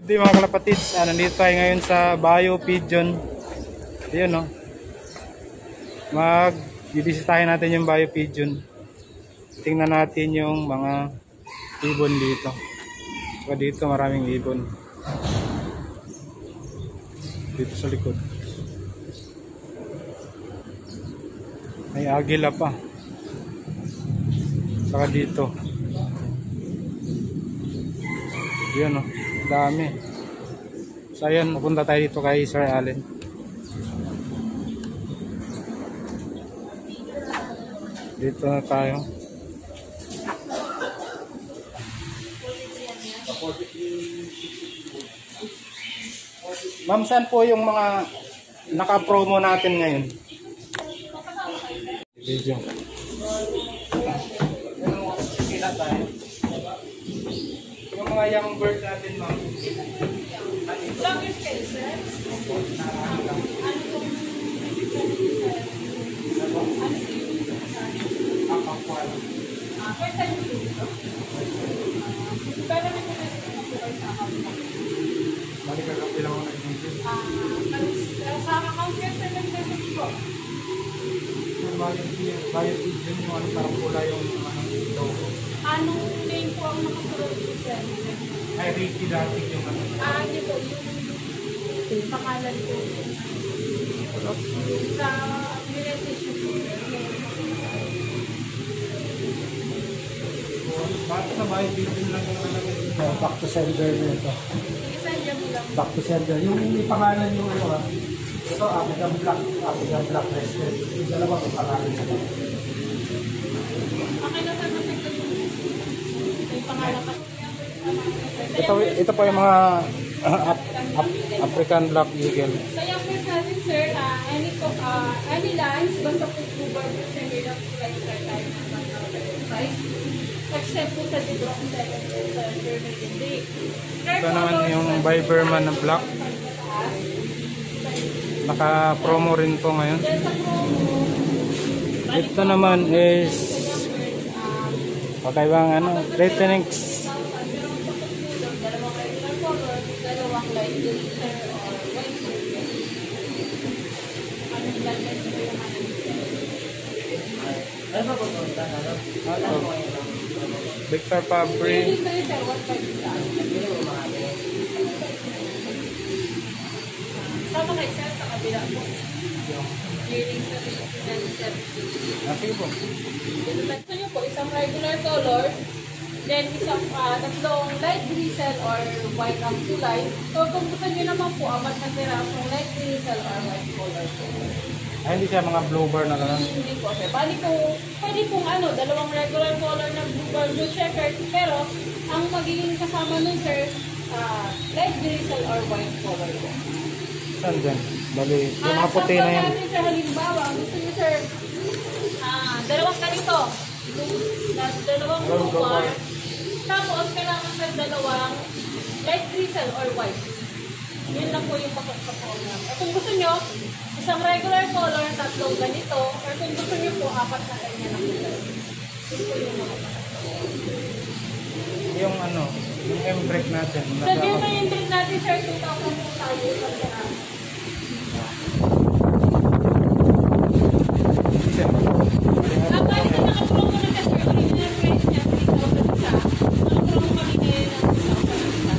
Hindi mga kalapatids, nandito tayo ngayon sa Bio Pigeon. Ayun no. Mag-bibisitahin natin yung Bio Pigeon. Tingnan natin yung mga ibon dito. So, dito maraming ibon. Dito sa likod. May agila pa. Saka dito. Yun o. Dami. So ayan, pupunta tayo dito kay Sir Allen. Dito na tayo. Ma'am, saan po yung mga naka-promo natin ngayon? Video. Yung mga young bird natin, ma'am. Balik ka kapilang ako nag-video. Sa account yan sa nag-message ko. Bayad din yung ano parang pula yung logo. Anong name po ang nakasunod ko siya? Ay, Ricky dati yung ano. Hindi po, yung pangalan ko. Sa message ko. Bakit na bayad din lang yung ano? Back to sender na ito. Isan niya mo lang. Back to sender. Yung pangalan yung ano ha. Ito, African Black Rested. Yung dalawa kung pangalan siya. Okay na sa masakit yung pangalan ka. Ito po yung mga African Black Eagle. Sa yung first natin, sir, any lines, basta po Uber, sender lang po like tayo ng price. Except po sa Dibrock second sa German Day. Ito naman yung Viberman na black. Naka-promo rin po ngayon. Ito naman is pakaibang ano, Retenix. Victor Fabry. Sama kayo sir sa kabila po. Clearing sa Sige po. gusto nyo po, isang regular color, then isang tatlong light grisel or white ang kulay. So kung gusto nyo naman po, amat na pirasong light grisel or white color po. Ay, hindi siya mga bluebird na gano'n. Hindi po sir. Bali po, pwede pong dalawang regular color na blue checkered, pero ang magiging kasama nun sir, light grisel or white color po. Saan dyan? Bali, yung mga puti na yan. Natin sir, halimbawa, gusto nyo sir, dalawang ganito. Dalawang blue bar. Tapos, kailangan sir dalawang light grisel or white. Yun lang po yung pasok sa program. At kung gusto nyo, isang regular color, tatlong ganito, or kung gusto nyo po, apat na kanya na color. Yun po yung mga pasok. Yung ano, yung M-brake natin. Sabi mo yung drink natin, sir, 2,000 po tayo. Bali na naka-promo na ka, sir. Original price niya, 3,000 isa. Naka-promo kami ngayon ng 2,000 isa.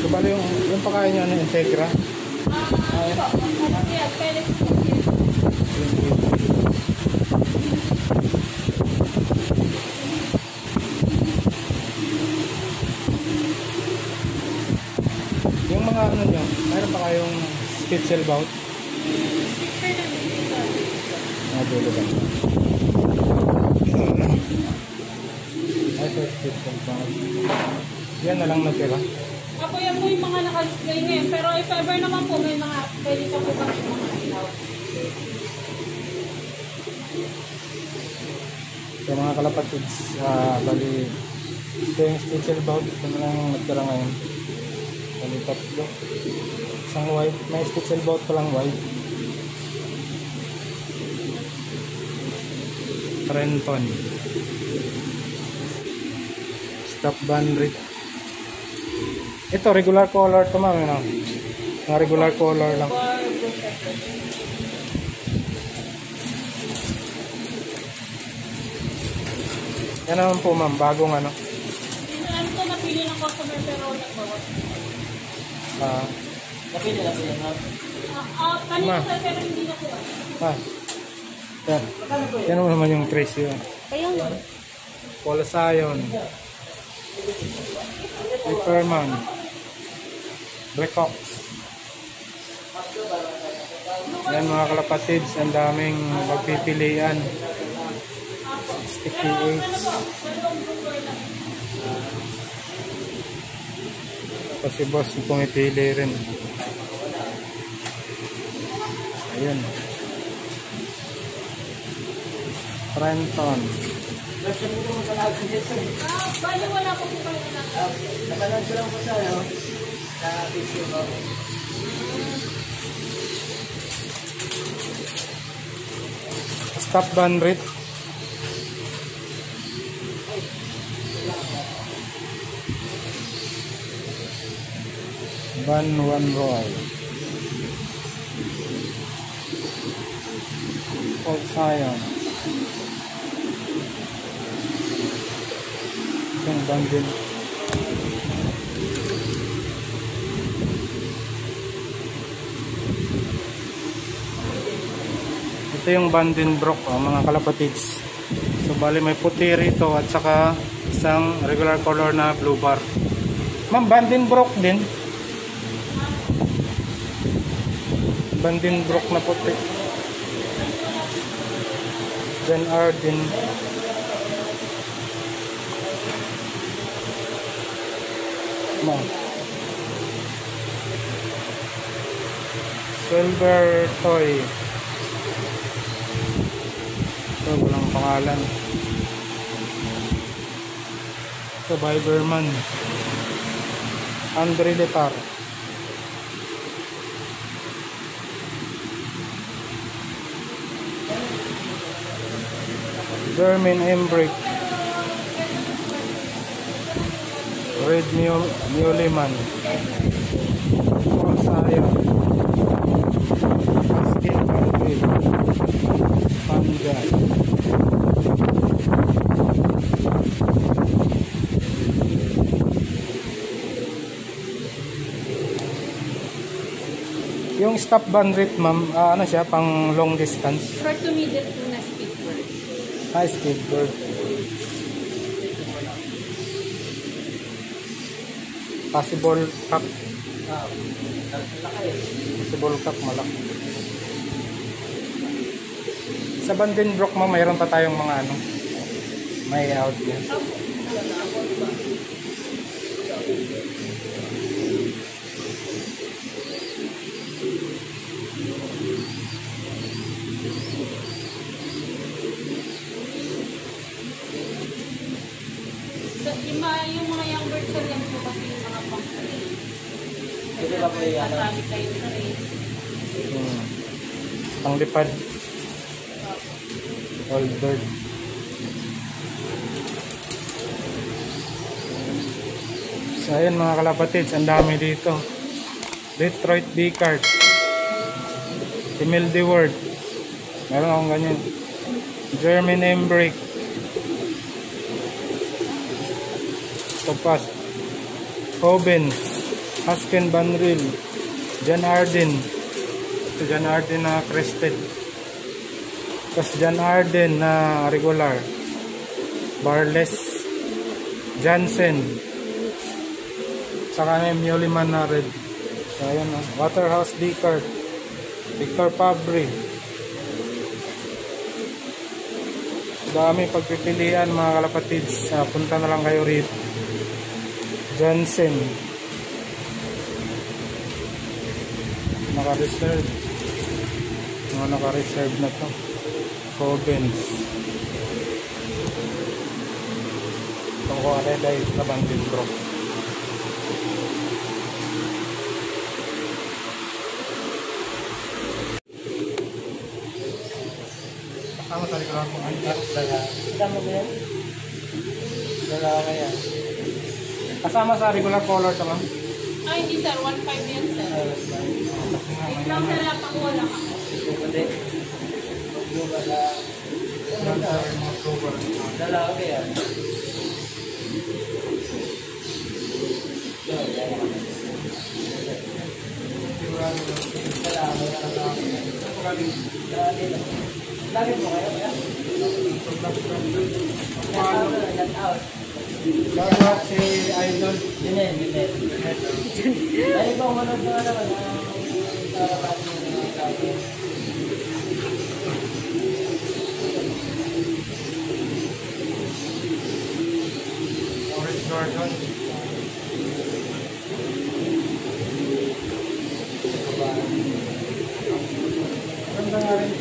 So, bali yung pakain nyo, ano, Integra? Kaya, pellets po. Yung mga ano nyo, mayroon pa kayong Spitzelbaut? Mga dulo ba? Ay, so Spitzelbaut. Yan na lang natira. Ako yan po yung mga naka-display ngayon. Pero if ever naman po, may mga pwede pa po ba yung mga ilaw. So mga kalapatids, bali ito yung Spitzelbaut. Ito na lang natira ngayon. Bali tatlo. Isang white. May Spitzelbaut pa lang white. Trenton. Stop band rate. Ito, regular color to ma'am. Ano? Mga regular color lang. Yan naman po ma'am, bagong ano. Ano to, napili ng customer pero nagbawas. Napili ma'am. Kanina sa pero hindi na po. Yan. Yan naman yung trace yun. Kaya nga. Polasayon. Hyperman. Black Ox. Yan mga kalapatids, ang daming magpipilian. 60 Tapos si boss pumipili rin. Ayun. Trenton. Bali wala po po kayo na. Napanood ko lang po sa ano, sa video ko. Stop band rate. Van One Roy. Old Zion. Yung bandin. Ito yung bandin brook, mga kalapatids. So bali may puti rito at saka isang regular color na blue bar. Ma'am, bandin brook din. Bandin brook na puti. Then Arden. Ma'am. Silver toy. Ito, walang pangalan. Ito, Viberman. Andre Letar. German Embrick. Red Muleman. Paul Sayo. Skin Carpil. Panja. Yung stop band rate ma'am, ano siya, pang long distance? Short to medium to na speed bird. High speed bird. Possible cup. Possible cup, malaki. Sa Bandin Brook mo, mayroon pa tayong mga ano, may out yan. Yung mga young birds sa lang po kasi yung mga pang-train. Pwede ba po yan? Kasali kayo sa race. Panglipad. Old bird. So ayun mga kalapatids, ang dami dito. Detroit B-card. Emil Deward. Meron akong ganyan. German Embrick. Topaz. Hoben. Hasken Banril. John Arden. Ito John Arden na crested. Tapos John Arden na regular. Barless. Jansen. Saka may Muleman na red. So ayan o. Waterhouse D-card. Victor Fabry. Dami pagpipilian mga kalapatids. Punta na lang kayo rito. Jansen. Naka-reserve. Mga naka-reserve na to. Cobens. Itong ko ay na Bandin Brook. Kasama sa likod kong antas. Kasama ba yan? Dalawa yan. Kasama sa regular color to, ma'am. Ay, hindi sir. 1.5 yan sir. Wait lang sir, napakuha lang ako. Hindi. Yung wala. Dalawa kaya. Lagi mo kayo ya? Shoutout si Idol. Ganyan. Ay, ikaw manood na naman. Orange Gordon. Ganda nga rin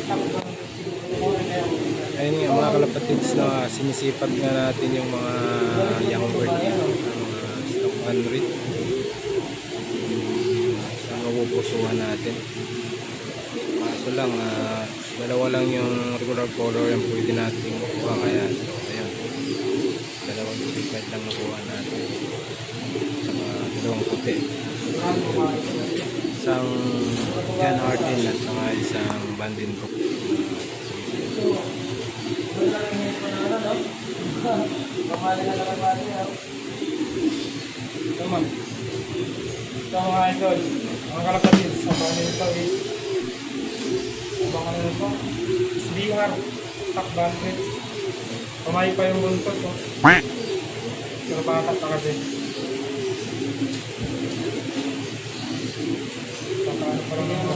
ayun nga mga kalapatids na sinisipat nga natin yung mga young bird ng mga stock unread sa mapupusuhan natin. Kaso lang dalawa lang yung regular color yung pwede natin makuha, kaya ayun, dalawang speed lang nakuha natin, saka dalawang puti, isang Jan Hardin at saka isang Vandenbroek. Ito man. Ito mga idol, mga kalapatids, ang bahan nito is abangan nito SBR stock bandit. Pamay pa yung buntot, oh. Pero pakat pa kasi ano pa rin mga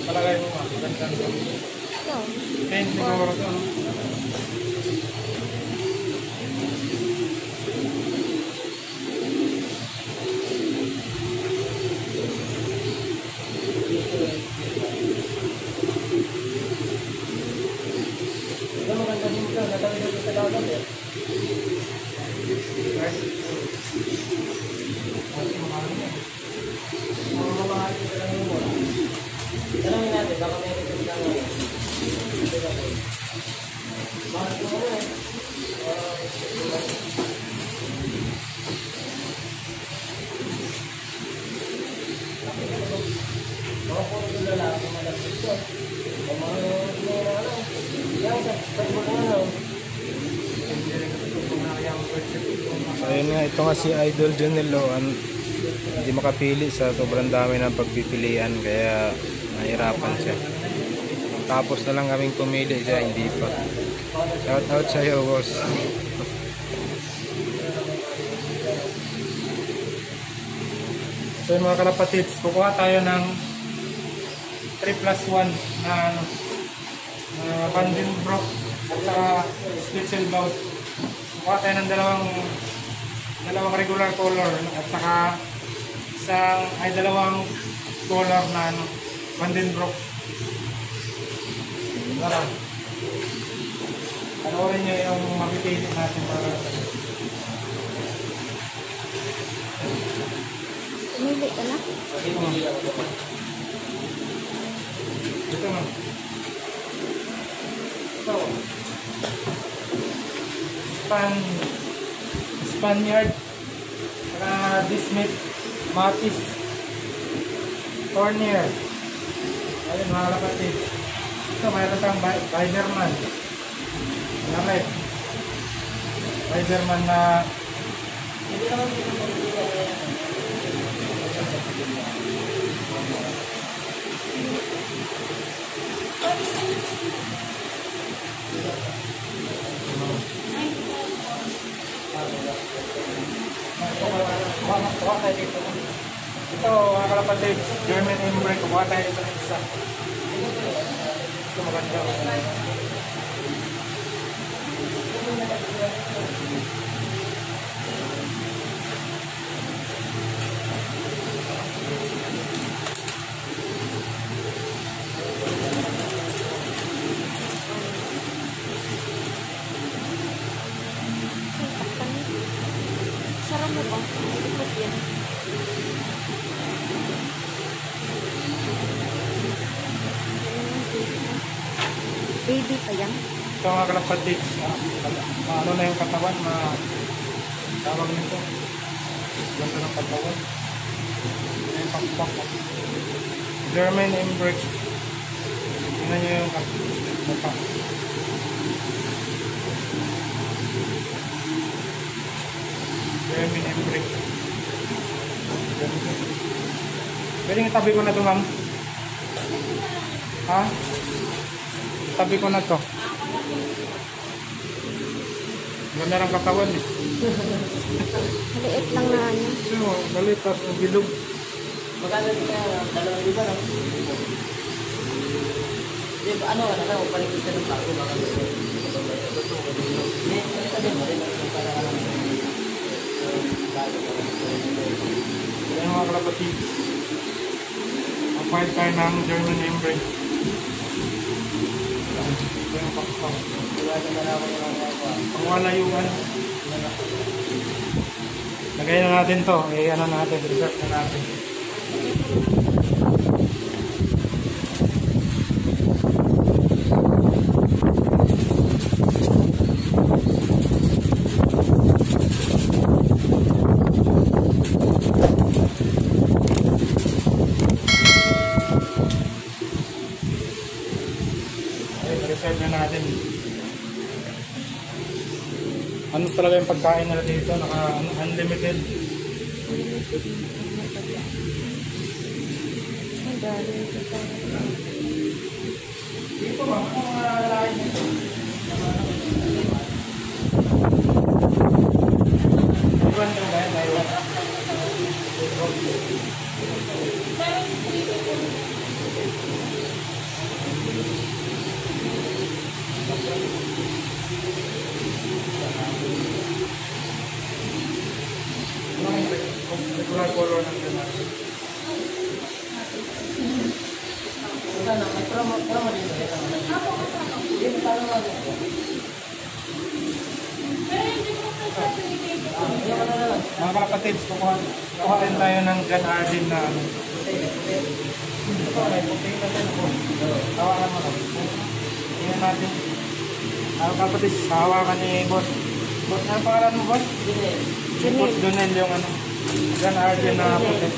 palagay mo ma, magandang gawin. 10 siguro ito. Maganda din ito. Natawid ito sa dagat eh. Tanongin natin, baka may ito lang ngayon. Bakit mo na eh? Baka po rin lalaki malapit ko. Ang mga ano. Yan, pag mo na ano. So ayun nga, ito nga si Idol Junelo, hindi makapili sa sobrang dami ng pagpipilian, kaya nahirapan siya. Tapos na lang kaming pumili, siya hindi pa. Shout out sa iyo, boss. So yun mga kalapatids, kukuha tayo ng 3+1 na Vandenbroek at saka Spitzelbaut. Kukuha tayo ng dalawang regular color at saka dalawang color na Vandenbroek. Tara. Panoorin nyo yung mapipili natin para Umili ka na? ito na. Ito. Spaniard. Saka Dismit. Matis. Cornier. Ayun mga kapatid. Ito mayroon kang Biderman. Lamit. Biderman na Hindi naman dito magiging ito mga kalapatid, German Embrace, kukuha tayo ito ng isa. Ito maganda. mo ba? Ikot yan. Baby pa yan. Ito mga kalapatids, ano na yung katawan, tawag nito. Ganito ng katawan. Ito yung pakpak. German embrake. Tingnan nyo yung katawan. German embrake. Pwede itabi ko na ito, ma'am. Ha? Itabi ko na ito. Ganda ng katawan eh. Maliit lang na ano. So, maliit tapos bilog. Magkano din kaya 2,000 lang? Di ba ano, paling isa ng bago mga gusto. May sabi mo rin para Ayan mga kalapatid. Mag-fight tayo ng German embrake. Ito yung pakpak. Pangwalayuan. Lagay na natin to. Ano natin, reserve na natin. Reserve na natin. Ano talaga yung pagkain nila dito? Unlimited. Dito ba? Ano mga lalaki nito? Iwan ito ba? Iwan. Regular color ng ganun. Sana, may promo dito. Dito paano mo dito? Mga kapatids, kukuha rin tayo ng John Arden na ano. Ito, may puti na din po. Hawakan mo na. Tingnan natin. Mga kapatids, hawakan ni Boss. Boss, ano pangalan mo, Boss? Boss Donel yung ano. John Arden na puti.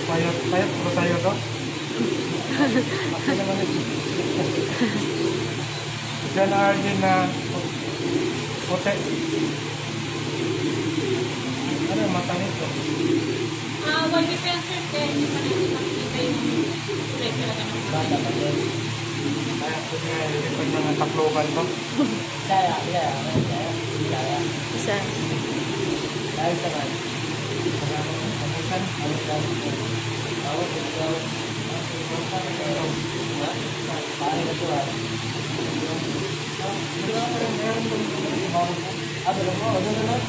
Payat po tayo to. John Arden na puti. Ano yung mata nito? One defensive din. Hindi pa natin makikita yung kulay talaga ng Bata pa din. Kaya po nga ilipad ng taklokan to. Kaya. isa. Dahil sa man. Kamutan? Paano na ito ha? Ano mo? Ano naman?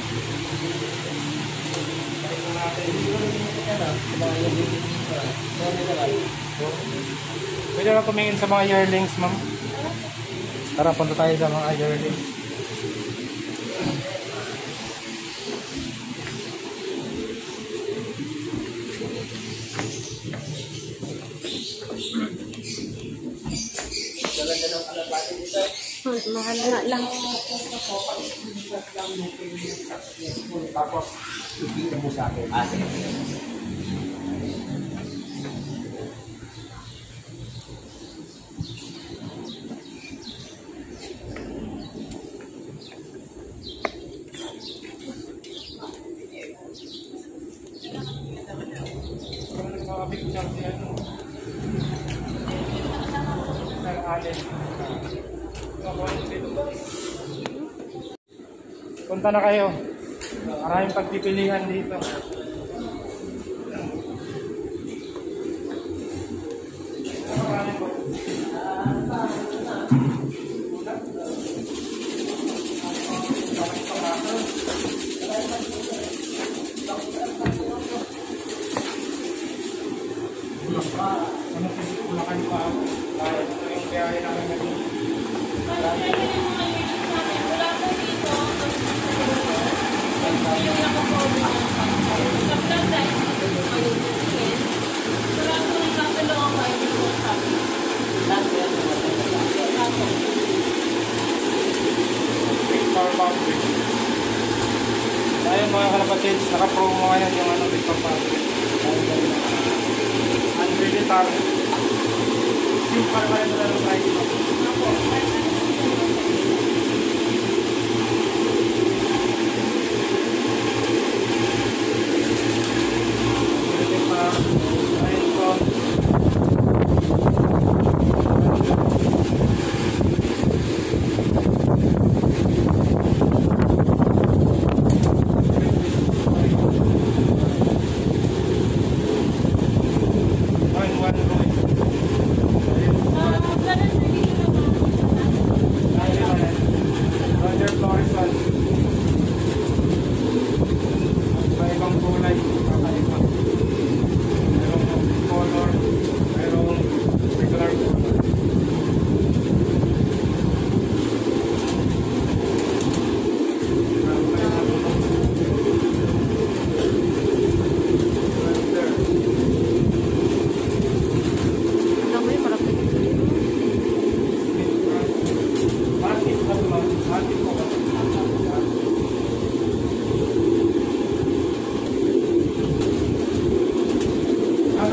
Pwede na tumingin sa mga yearlings, ma'am. Tara, punta tayo sa mga yearlings. Mahal nga lang. Tapos, mo sa akin. Sige. Punta na kayo. Maraming pagpipilihan dito. Ano kasi kulakan pa. Ito yung biyahe namin ngayon. Kasi yung mga units namin, wala po dito, tapos yung nakapobre ng pangkay. Sa planta, wala po ng katalong kayo yung sabi. Victor Public. Ayun mga kalapatids, naka-promo ngayon yung ano, Victor Public. Unlimited. Yung para kayo na lang price mo.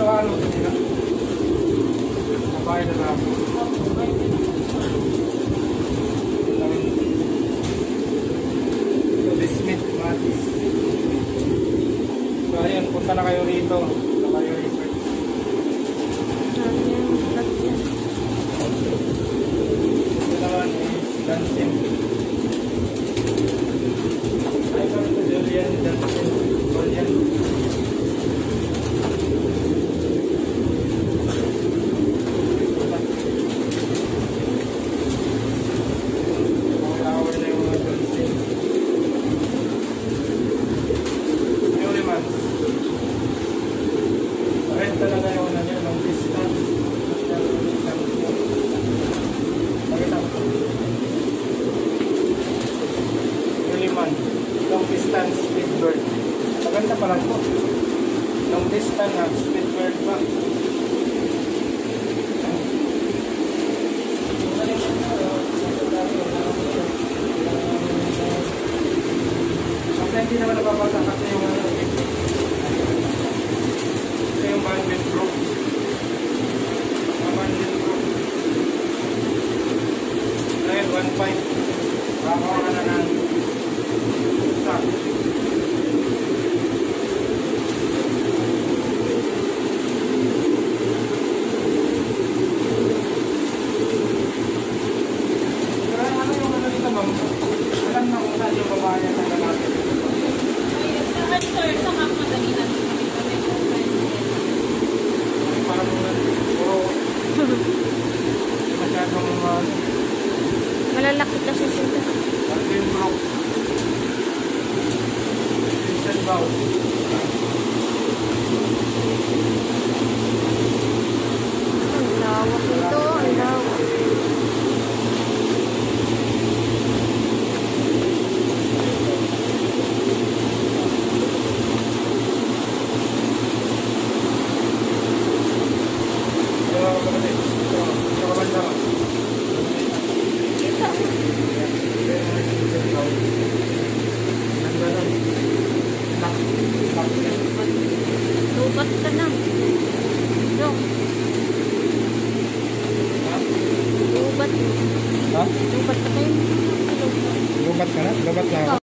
Ano ito nila? Nabayad na ako. Ito, Smith Matis. So ayun, punta na kayo rito. Punta kayo research. Ito naman is Dancing. Ay, kami ito Julian Dancing. Julian. Talaga yung ano niya, long distance. Pakita ko. Yuliman, long distance speedbird. Maganda pala ito. Long distance na speedbird pa. Kasi hindi naman napapasa kasi yung ano. Yung bandit bro. Bandit bro. Ngayon, 1.5. Bakawa ka na ng stock. Ano yung ano dito, ma'am? Alam na kung saan yung babae na lalaki. Saan, sir? Sa Madali natin kami Parang puro masyadong Malalaki kasi sila. Martin Brook Vincent Bao. Ang lawak ito, ang lawak. Lubat ka na. Yung. Lubat. Ha? Lubat ka kayo. Lubat ka na? Lubat na ako.